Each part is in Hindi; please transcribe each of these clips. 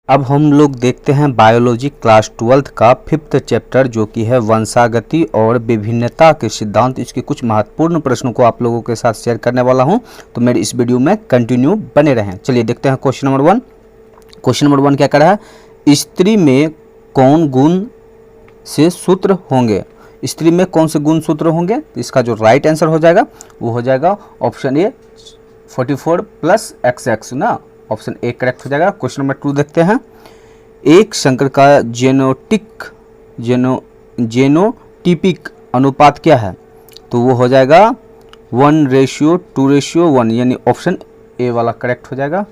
अब हम लोग देखते हैं बायोलॉजी क्लास 12th का 5th चैप्टर जो कि है वंशागति और विभिन्नता के सिद्धांत। इसके कुछ महत्वपूर्ण प्रश्नों को आप लोगों के साथ शेयर करने वाला हूं, तो मेरे इस वीडियो में कंटिन्यू बने रहें। चलिए देखते हैं क्वेश्चन नंबर 1। क्वेश्चन नंबर 1 क्या कर रहा है, स्त्री में कौन गुण से सूत्र होंगे। स्त्री में कौन से गुण सूत्र होंगे, तो इसका जो राइट आंसर हो जाएगा वो हो जाएगा ऑप्शन ए 44 + XX ना, ऑप्शन ए करेक्ट हो जाएगा। क्वेश्चन नंबर 2 देखते हैं, एक संकर का जेनोटिपिक अनुपात क्या है, तो वो हो जाएगा 1:2:1 यानी ऑप्शन ए वाला करेक्ट हो जाएगा।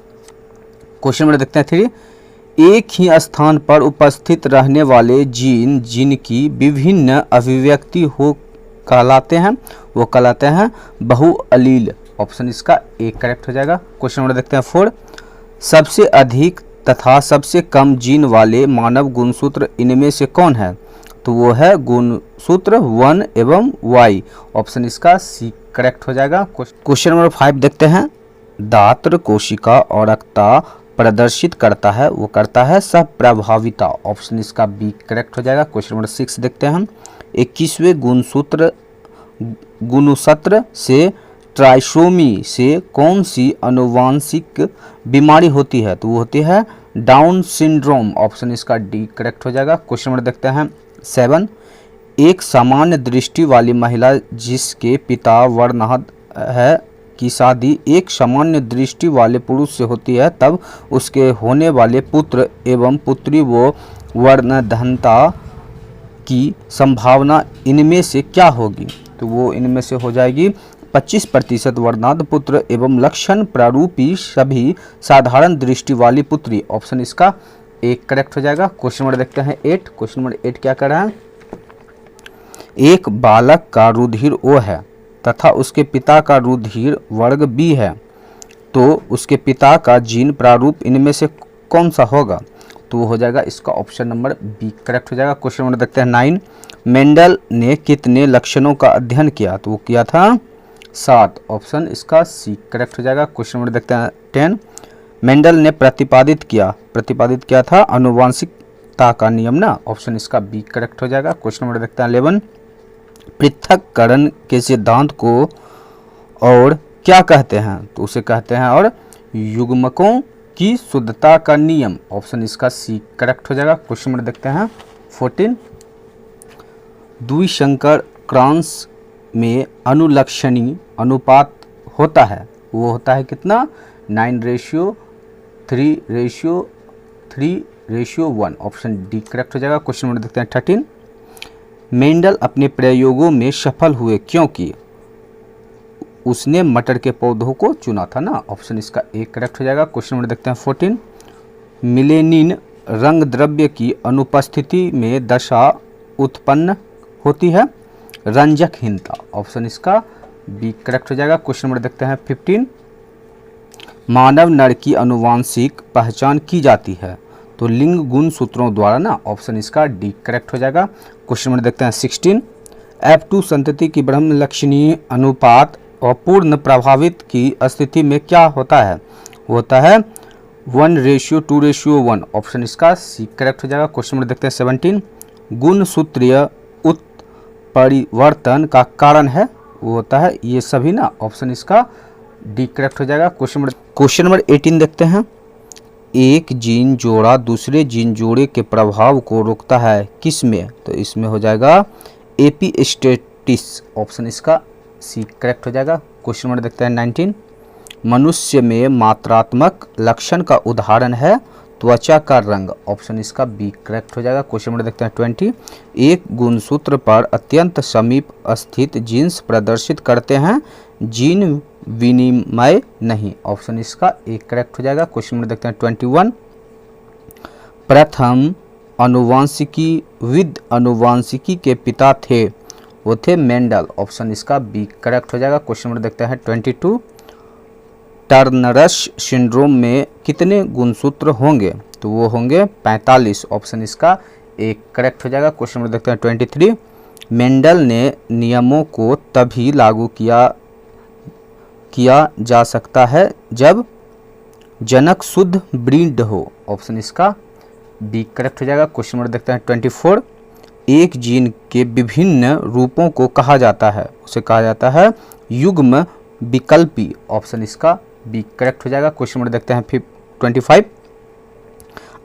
क्वेश्चन नंबर देखते हैं 3, एक ही स्थान पर उपस्थित रहने वाले जीन जिनकी विभिन्न अभिव्यक्ति हो कहलाते हैं, वो कहलाते हैं बहुअलील, ऑप्शन इसका ए करेक्ट हो जाएगा। क्वेश्चन नंबर देखते हैं 4, सबसे अधिक तथा सबसे कम जीन वाले मानव गुणसूत्र इनमें से कौन है, तो वो है गुणसूत्र 1 एवं Y, ऑप्शन इसका सी करेक्ट हो जाएगा। क्वेश्चन नंबर 5 देखते हैं, दात्र कोशिका और रक्ता प्रदर्शित करता है, वो करता है सप्रभाविता, ऑप्शन इसका बी करेक्ट हो जाएगा। क्वेश्चन नंबर 6 देखते हैं, 21वें गुणसूत्र से ट्राइसोमी से कौन सी आनुवांशिक बीमारी होती है, तो वो होती है डाउन सिंड्रोम, ऑप्शन इसका डी करेक्ट हो जाएगा। क्वेश्चन नंबर देखते हैं 7, एक सामान्य दृष्टि वाली महिला जिसके पिता वर्णहद है की शादी एक सामान्य दृष्टि वाले पुरुष से होती है, तब उसके होने वाले पुत्र एवं पुत्री वो वर्णधनता की संभावना इनमें से क्या होगी, तो वो इनमें से हो जाएगी 25% वर्णाध पुत्र एवं लक्षण प्रारूपी सभी साधारण दृष्टि वाली पुत्री, ऑप्शन इसका एक करेक्ट हो जाएगा। क्वेश्चन नंबर देखते हैं 8। क्वेश्चन नंबर 8 क्या कर रहा है, एक बालक का रुधिर O है तथा उसके पिता का रुधिर वर्ग B है, तो उसके पिता का जीन प्रारूप इनमें से कौन सा होगा, तो वो हो जाएगा इसका ऑप्शन नंबर बी करेक्ट हो जाएगा। क्वेश्चन नंबर देखते हैं 9, मेंडल ने कितने लक्षणों का अध्ययन किया, तो वो किया था 7, ऑप्शन इसका सी करेक्ट हो जाएगा। क्वेश्चन नंबर देखते हैं 10, मेंडल ने प्रतिपादित किया था आनुवांशिकता का नियम ना, ऑप्शन इसका बी करेक्ट हो जाएगा। क्वेश्चन नंबर देखते हैं 11, पृथक्करण के सिद्धांत को और क्या कहते हैं, तो उसे कहते हैं और युग्मकों की शुद्धता का नियम, ऑप्शन इसका सी करेक्ट हो जाएगा। क्वेश्चन नंबर देखते हैं 14, द्विसंकर क्रॉस में अनुलक्षणी अनुपात होता है, वो होता है कितना 9:3:3:1, ऑप्शन डी करेक्ट हो जाएगा। क्वेश्चन नंबर देखते हैं 13, मेंडल अपने प्रयोगों में सफल हुए क्योंकि उसने मटर के पौधों को चुना था ना, ऑप्शन इसका ए करेक्ट हो जाएगा। क्वेश्चन नंबर देखते हैं 14, मिलेनिन रंग द्रव्य की अनुपस्थिति में दशा उत्पन्न होती है रंजकहीनता, ऑप्शन इसका बी करेक्ट हो जाएगा। क्वेश्चन नंबर देखते हैं 15, मानव नर की आनुवांशिक पहचान की जाती है, तो लिंग गुण सूत्रों द्वारा ना, ऑप्शन इसका डी करेक्ट हो जाएगा। क्वेश्चन नंबर देखते हैं 16, F2 संतति की ब्रह्म लक्षणीय अनुपात और पूर्ण प्रभावित की स्थिति में क्या होता है, वो होता है 1:2:1, ऑप्शन इसका सी करेक्ट हो जाएगा। क्वेश्चन नंबर देखते हैं 17, गुणसूत्रीय उत्परिवर्तन का कारण है, वो होता है ये सभी ना, ऑप्शन इसका डी करेक्ट हो जाएगा। क्वेश्चन नंबर 18 देखते हैं, एक जीन जोड़ा दूसरे जीन जोड़े के प्रभाव को रोकता है किस में, तो इसमें हो जाएगा एपिस्टेटिस, ऑप्शन इसका सी करेक्ट हो जाएगा। क्वेश्चन नंबर देखते हैं 19, मनुष्य में मात्रात्मक लक्षण का उदाहरण है त्वचा का रंग, ऑप्शन इसका बी करेक्ट हो जाएगा। क्वेश्चन नंबर देखते हैं 20, एक गुणसूत्र पर अत्यंत समीप स्थित जीन्स प्रदर्शित करते हैं जीन विनिमय नहीं, ऑप्शन इसका ए करेक्ट हो जाएगा। क्वेश्चन नंबर देखते हैं 21, प्रथम आनुवांशिकी के पिता थे, वो थे मेंडल, ऑप्शन इसका बी करेक्ट हो जाएगा। क्वेश्चन नंबर देखते हैं 22, टर्नरस सिंड्रोम में कितने गुणसूत्र होंगे, तो वो होंगे 45, ऑप्शन इसका एक करेक्ट हो जाएगा। क्वेश्चन नंबर देखते हैं 23, मेंडल ने नियमों को तभी लागू किया जा सकता है जब जनक शुद्ध ब्रीड हो, ऑप्शन इसका बी करेक्ट हो जाएगा। क्वेश्चन नंबर देखते हैं 24। एक जीन के विभिन्न रूपों को कहा जाता है, उसे कहा जाता है युग्म विकल्पी। ऑप्शन इसका बी करेक्ट हो जाएगा। क्वेश्चन नंबर देखते हैं 25।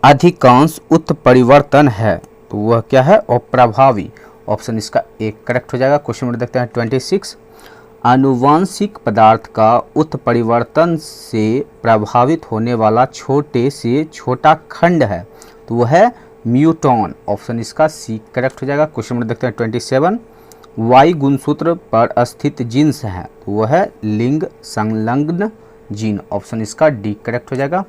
अधिकांश उत्परिवर्तन है, तो वह क्या है? अप्रभावी। ऑप्शन इसका एक करेक्ट हो जाएगा। क्वेश्चन नंबर देखते हैं 26। आनुवांशिक पदार्थ का उत्परिवर्तन से प्रभावित होने वाला छोटे से छोटा खंड है, तो वह है म्यूटॉन। ऑप्शन इसका सी करेक्ट हो जाएगा। क्वेश्चन नंबर देखते हैं 27। वाई गुणसूत्र पर स्थित जीन्स है, तो वह है लिंग संलग्न जीन। ऑप्शन इसका डी करेक्ट हो जाएगा।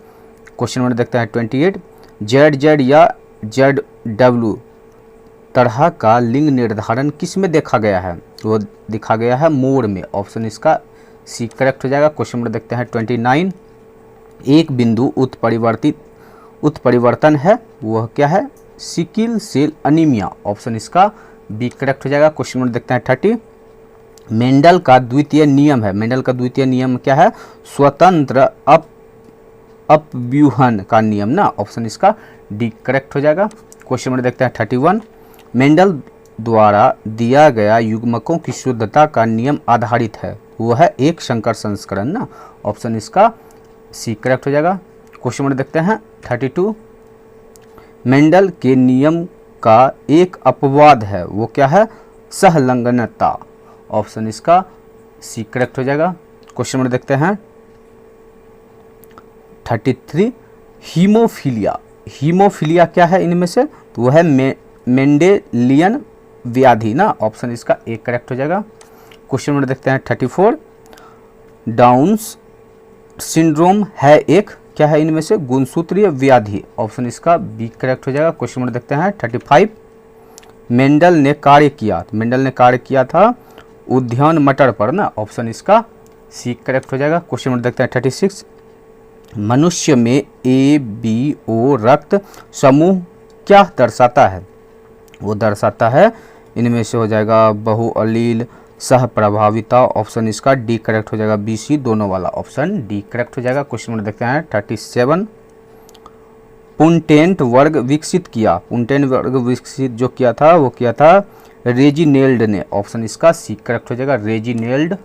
क्वेश्चन नंबर देखते हैं 28। जेड जेड या जेड डब्ल्यू तरह का लिंग निर्धारण किस में देखा गया है? वो दिखा गया है मोर में। ऑप्शन इसका सी करेक्ट हो जाएगा। क्वेश्चन नंबर देखते हैं 29। एक बिंदु उत्परिवर्तन है, वह क्या है? Sickle cell anaemia. ऑप्शन इसका बी करेक्ट हो जाएगा। क्वेश्चन नंबर देखते हैं 30। मेंडल का द्वितीय नियम है, मेंडल का द्वितीय नियम क्या है? स्वतंत्र अपव्यूहन का नियम ना। ऑप्शन इसका डी करेक्ट हो जाएगा। क्वेश्चन नंबर देखते हैं 31। मेंडल द्वारा दिया गया युग्मकों की शुद्धता का नियम आधारित है, वह है एक संकर संस्करण ना। ऑप्शन इसका सी करेक्ट हो जाएगा। क्वेश्चन नंबर देखते हैं 32। मेंडल के नियम का एक अपवाद है, वो क्या है? सहलंगनता। ऑप्शन इसका सी करेक्ट हो जाएगा। क्वेश्चन नंबर देखते हैं 33। हीमोफीलिया, हीमोफीलिया क्या है इनमें से? तो वह है मेंडेलियन व्याधि ना। ऑप्शन इसका एक करेक्ट हो जाएगा। क्वेश्चन नंबर देखते हैं 34। डाउन्स सिंड्रोम है एक क्या है इनमें से? गुणसूत्रीय व्याधि। ऑप्शन इसका बी करेक्ट हो जाएगा। क्वेश्चन नंबर देखते हैं 35। मेंडल ने कार्य किया, तो मेंडल ने कार्य किया था उद्यान मटर पर ना। ऑप्शन इसका सी करेक्ट हो जाएगा। क्वेश्चन नंबर देखते हैं 36। मनुष्य में ए बी ओ रक्त समूह क्या दर्शाता है? वो दर्शाता है, इनमें से हो जाएगा बहुअलील सह प्रभाविता। ऑप्शन इसका डी करेक्ट हो जाएगा। बी सी दोनों वाला ऑप्शन डी करेक्ट हो जाएगा। क्वेश्चन नंबर देखते हैं 37। पुंटेंट वर्ग विकसित किया, पुंटेंट वर्ग विकसित जो किया था वो किया था रेजिनेल्ड ने। ऑप्शन इसका सी करेक्ट हो जाएगा, रेजिनेल्ड।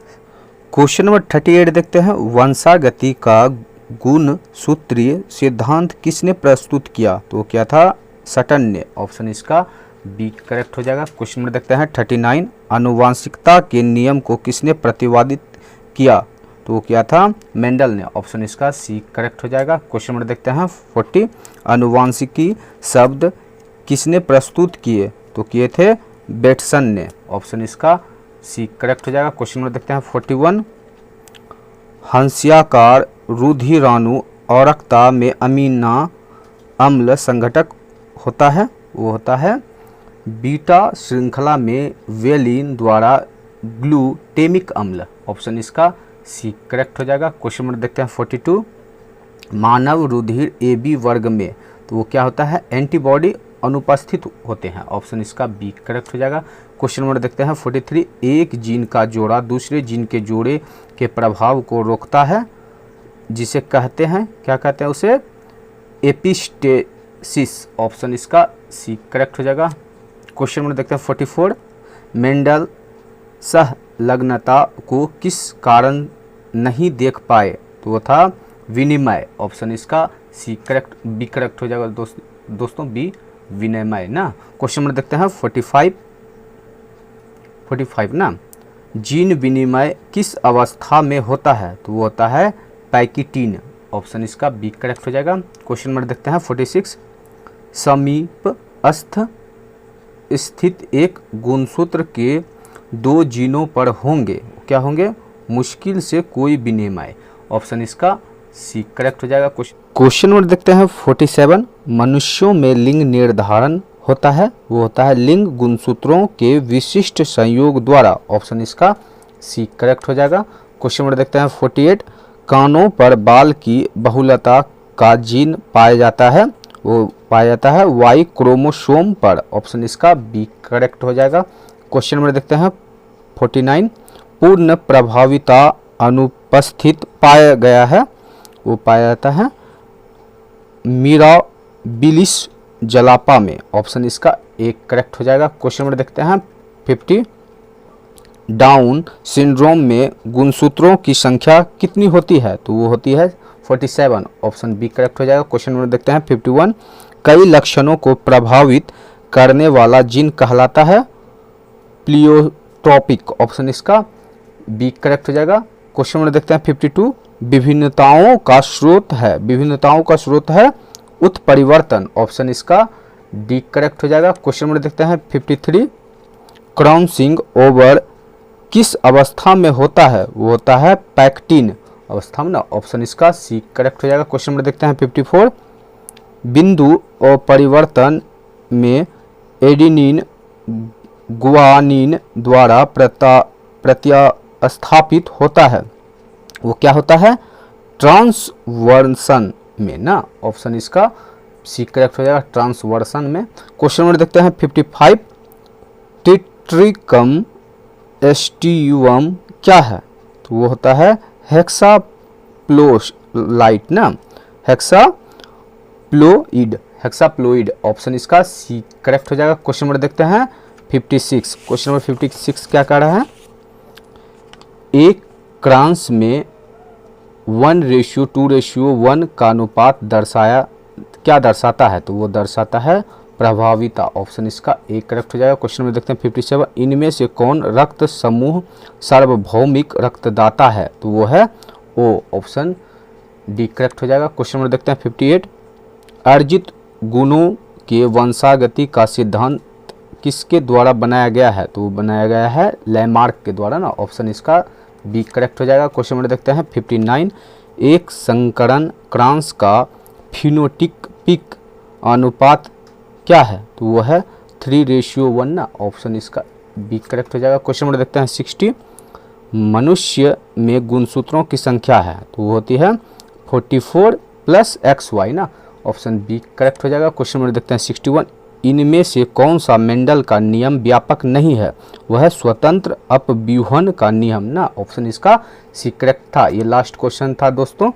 क्वेश्चन नंबर 38 देखते हैं। वंशागति का गुण सूत्रीय सिद्धांत किसने प्रस्तुत किया? तो क्या था? सटन ने। ऑप्शन इसका बी करेक्ट हो जाएगा। क्वेश्चन नंबर देखते हैं 39। आनुवांशिकता के नियम को किसने प्रतिपादित किया? तो वो क्या था? मेंडल ने। ऑप्शन इसका सी करेक्ट हो जाएगा। क्वेश्चन नंबर देखते हैं 40। आनुवांशिकी शब्द किसने प्रस्तुत किए? तो किए थे बेटसन ने। ऑप्शन इसका सी करेक्ट हो जाएगा। क्वेश्चन नंबर देखते हैं 41। हंस्याकार रुधिराणु औरकता में अमीना अम्ल संघटक होता है, वो होता है बीटा श्रृंखला में वेलिन द्वारा ग्लूटेमिक अम्ल। ऑप्शन इसका सी करेक्ट हो जाएगा। क्वेश्चन नंबर देखते हैं 42। मानव रुधिर ए बी वर्ग में, तो वो क्या होता है? एंटीबॉडी अनुपस्थित होते हैं। ऑप्शन इसका बी करेक्ट हो जाएगा। क्वेश्चन नंबर देखते हैं 43। एक जीन का जोड़ा दूसरे जीन के जोड़े के प्रभाव को रोकता है, जिसे कहते हैं, क्या कहते हैं उसे? एपिस्टेसिस। ऑप्शन इसका सी करेक्ट हो जाएगा। क्वेश्चन नंबर देखते हैं 44। मेंडल सहलग्नता को किस कारण नहीं देख पाए? तो वो था विनिमय। ऑप्शन इसका सी करेक्ट, बी करेक्ट हो जाएगा दोस्तों बी विनिमय ना। क्वेश्चन नंबर देखते हैं 45 ना। जीन विनिमय किस अवस्था में होता है? तो वो होता है पैकिटीन। ऑप्शन इसका बी करेक्ट हो जाएगा। क्वेश्चन नंबर देखते हैं 46। समीपस्थ स्थित एक गुणसूत्र के दो जीनों पर होंगे, क्या होंगे? मुश्किल से कोई विनिमय। ऑप्शन इसका सी करेक्ट हो जाएगा। क्वेश्चन नंबर देखते हैं 47। मनुष्यों में लिंग निर्धारण होता है, वो होता है लिंग गुणसूत्रों के विशिष्ट संयोग द्वारा। ऑप्शन इसका सी करेक्ट हो जाएगा। क्वेश्चन नंबर देखते हैं 48। कानों पर बाल की बहुलता का जीन पाया जाता है, वो पाया जाता है वाई क्रोमोसोम पर। ऑप्शन इसका बी करेक्ट हो जाएगा। क्वेश्चन नंबर देखते हैं 49। पूर्ण प्रभाविता अनुपस्थित पाया गया है, वो पाया जाता है मिराबिलिस जलापा में, ऑप्शन इसका एक करेक्ट हो जाएगा। क्वेश्चन नंबर देखते हैं 50, डाउन सिंड्रोम में गुणसूत्रों की संख्या कितनी होती है? तो वो होती है 47, ऑप्शन बी करेक्ट हो जाएगा। क्वेश्चन नंबर देखते हैं 51, कई लक्षणों को प्रभावित करने वाला जीन कहलाता है प्लियोट्रोपिक, ऑप्शन इसका बी करेक्ट हो जाएगा। क्वेश्चन नंबर देखते हैं 52, विभिन्नताओं का स्रोत है उत्परिवर्तन, ऑप्शन इसका डी करेक्ट हो जाएगा। क्वेश्चन नंबर देखते हैं 53, क्रॉसिंग ओवर किस अवस्था में होता है? वो होता है पैक्टिन अवस्था में ना, ऑप्शन इसका सी करेक्ट हो जाएगा। क्वेश्चन नंबर देखते हैं 54, बिंदु और परिवर्तन में एडेनिन गुआनिन द्वारा प्रतिस्थापित होता है, वो क्या होता है? ट्रांसवर्सन में ना, ऑप्शन इसका सी करेक्ट हो जाएगा, ट्रांसवर्सन में। क्वेश्चन नंबर देखते हैं 55, टिट्रिकम एस्टियुम क्या है? तो वो होता है हेक्साप्लोइड ना, हेक्साप्लोइड, ऑप्शन इसका सी करेक्ट हो जाएगा। क्वेश्चन नंबर देखते हैं 56, क्वेश्चन नंबर 56 क्या कह रहा है? एक क्रांस में 1:2:1 का अनुपात क्या दर्शाता है? तो वो दर्शाता है प्रभाविता, ऑप्शन इसका एक करेक्ट हो जाएगा। क्वेश्चन में देखते हैं 57, इनमें से कौन रक्त समूह सार्वभौमिक रक्तदाता है? तो वो है ओ, ऑप्शन डी करेक्ट हो जाएगा। क्वेश्चन में देखते हैं 58, अर्जित गुणों के वंशागति का सिद्धांत किसके द्वारा बनाया गया है? तो वो बनाया गया है लैमार्क के द्वारा ना, ऑप्शन इसका बी करेक्ट हो जाएगा। क्वेश्चन में देखते हैं 59, एक संकरण क्रांस का फिनोटिपिक अनुपात क्या है? तो वो है 3:1 ना, ऑप्शन इसका बी करेक्ट हो जाएगा। क्वेश्चन नंबर देखते हैं 60, मनुष्य में गुणसूत्रों की संख्या है? तो वो होती है 44 + XY ना, ऑप्शन बी करेक्ट हो जाएगा। क्वेश्चन नंबर देखते हैं 61, इनमें से कौन सा मेंडल का नियम व्यापक नहीं है? वह है स्वतंत्र अपव्यूहन का नियम ना, ऑप्शन इसका सी करेक्ट था। ये लास्ट क्वेश्चन था दोस्तों।